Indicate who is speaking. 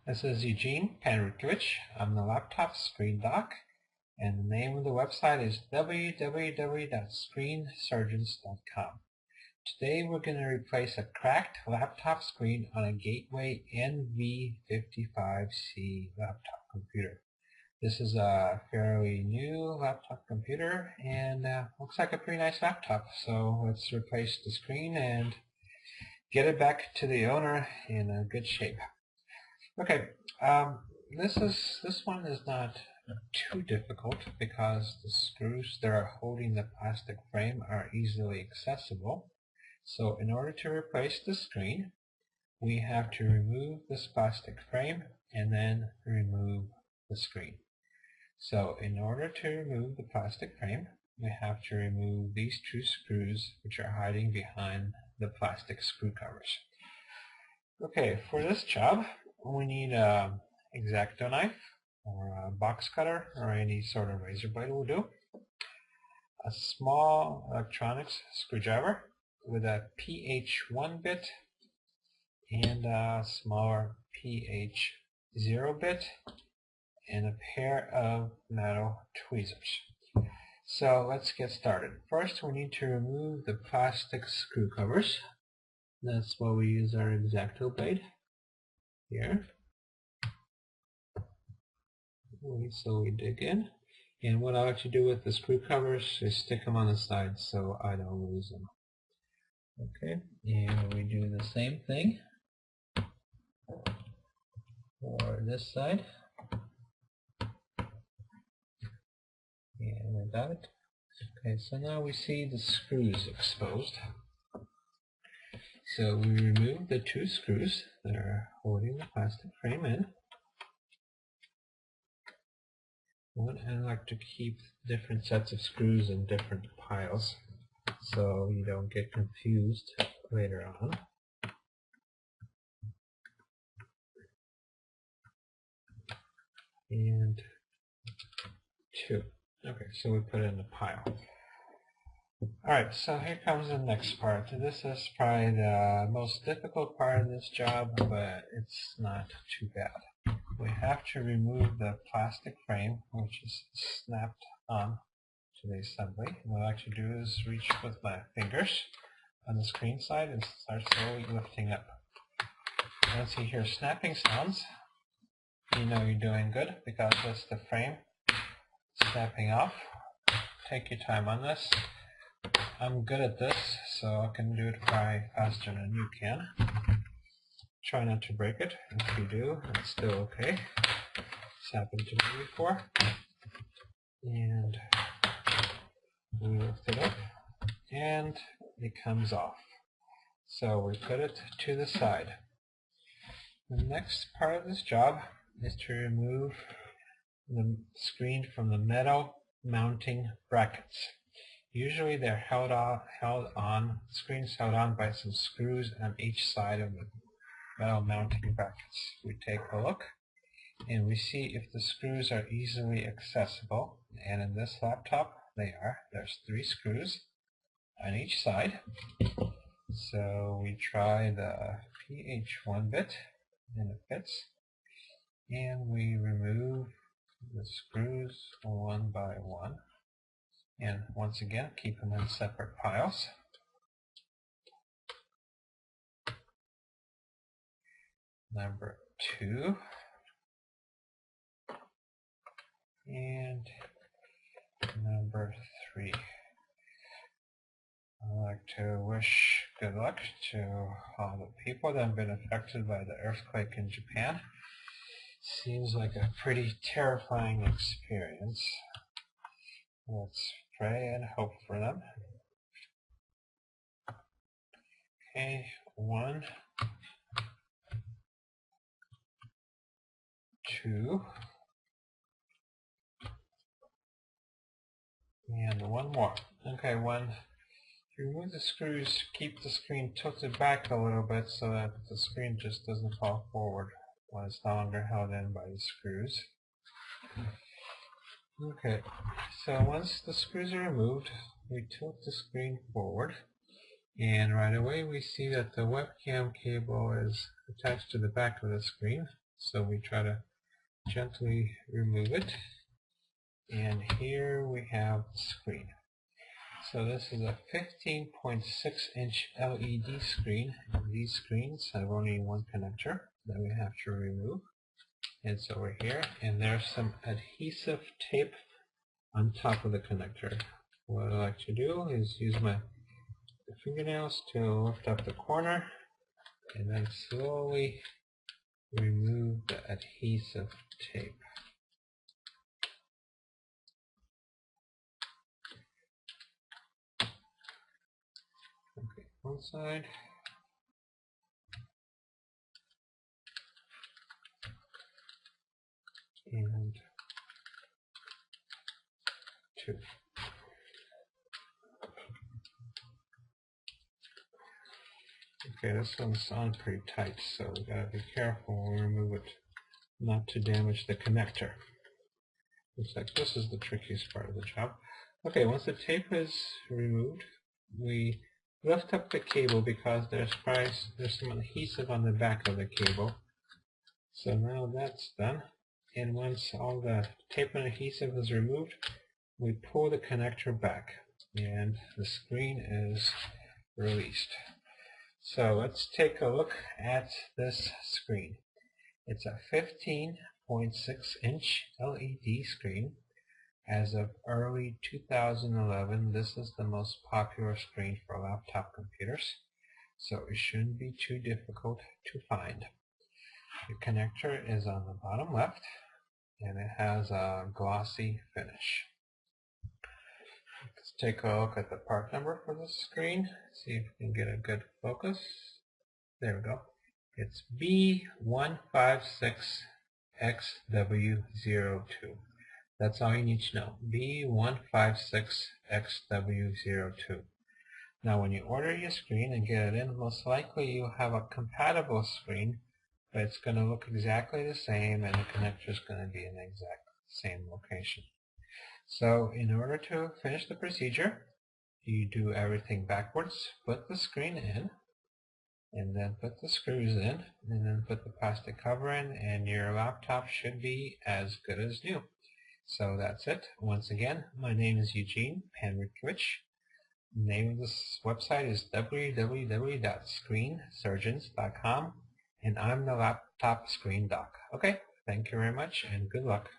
Speaker 1: This is Eugene Panrutkiewicz. I'm the laptop screen doc, and the name of the website is www.screensurgeons.com. Today we're going to replace a cracked laptop screen on a Gateway NV55C laptop computer. This is a fairly new laptop computer and looks like a pretty nice laptop. So let's replace the screen and get it back to the owner in a good shape. Okay, this one is not too difficult because the screws that are holding the plastic frame are easily accessible. So in order to replace the screen, we have to remove this plastic frame and then remove the screen. So in order to remove the plastic frame, we have to remove these two screws which are hiding behind the plastic screw covers. Okay, for this job, we need an X-Acto knife or a box cutter or any sort of razor blade will do. A small electronics screwdriver with a PH1 bit and a smaller PH0 bit and a pair of metal tweezers. So let's get started. First we need to remove the plastic screw covers. That's why we use our X-Acto blade here. So we dig in, and what I like to do with the screw covers is stick them on the side so I don't lose them. Okay, and we do the same thing for this side. And we got it. Okay, so now we see the screws exposed. So we remove the two screws that are holding the plastic frame in. I like to keep different sets of screws in different piles so you don't get confused later on. And two. Okay, so we put it in the pile. Alright, so here comes the next part. This is probably the most difficult part of this job, but it's not too bad. We have to remove the plastic frame, which is snapped on to the assembly. And what I like to do is reach with my fingers on the screen side and start slowly lifting up. Once you hear snapping sounds, you know you're doing good because that's the frame snapping off. Take your time on this. I'm good at this, so I can do it probably faster than you can. Try not to break it. If you do, it's still okay. It's happened to me before. And we lift it up, and it comes off. So we put it to the side. The next part of this job is to remove the screen from the metal mounting brackets. Usually they're held on, screens held on by some screws on each side of the metal mounting brackets. We take a look and we see if the screws are easily accessible, and in this laptop they are. There's 3 screws on each side. So we try the PH1 bit and it fits, and we remove the screws one by one, and once again keep them in separate piles. Number 2 and number 3. I'd like to wish good luck to all the people that have been affected by the earthquake in Japan. Seems like a pretty terrifying experience. Let's pray and hope for them. Okay, 1, 2, and 1 more. Okay, when you remove the screws, keep the screen tilted back a little bit so that the screen just doesn't fall forward when it's no longer held in by the screws. Okay, so once the screws are removed, we tilt the screen forward, and right away we see that the webcam cable is attached to the back of the screen. So we try to gently remove it. And here we have the screen. So this is a 15.6-inch LED screen. These screens have only one connector that we have to remove. It's over here, and there's some adhesive tape on top of the connector. What I like to do is use my fingernails to lift up the corner and then slowly remove the adhesive tape. Okay, one side. And two. Okay, this one's on pretty tight, so we gotta be careful when we remove it not to damage the connector. Looks like this is the trickiest part of the job. Okay, once the tape is removed, we lift up the cable because there's some adhesive on the back of the cable. So now that's done. And once all the tape and adhesive is removed, we pull the connector back and the screen is released. So let's take a look at this screen. It's a 15.6-inch LED screen. As of early 2011, this is the most popular screen for laptop computers, so it shouldn't be too difficult to find. The connector is on the bottom left, and it has a glossy finish. Let's take a look at the part number for this screen, see if we can get a good focus. There we go. It's B156XW02. That's all you need to know. B156XW02. Now when you order your screen and get it in, most likely you'll have a compatible screen, but it's going to look exactly the same and the connector is going to be in the exact same location. So in order to finish the procedure, you do everything backwards, put the screen in, and then put the screws in, and then put the plastic cover in, and your laptop should be as good as new. So that's it. Once again, my name is Eugene Panrikowicz. The name of this website is www.screensurgeons.com, and I'm the laptop screen doc. Okay, thank you very much, and good luck.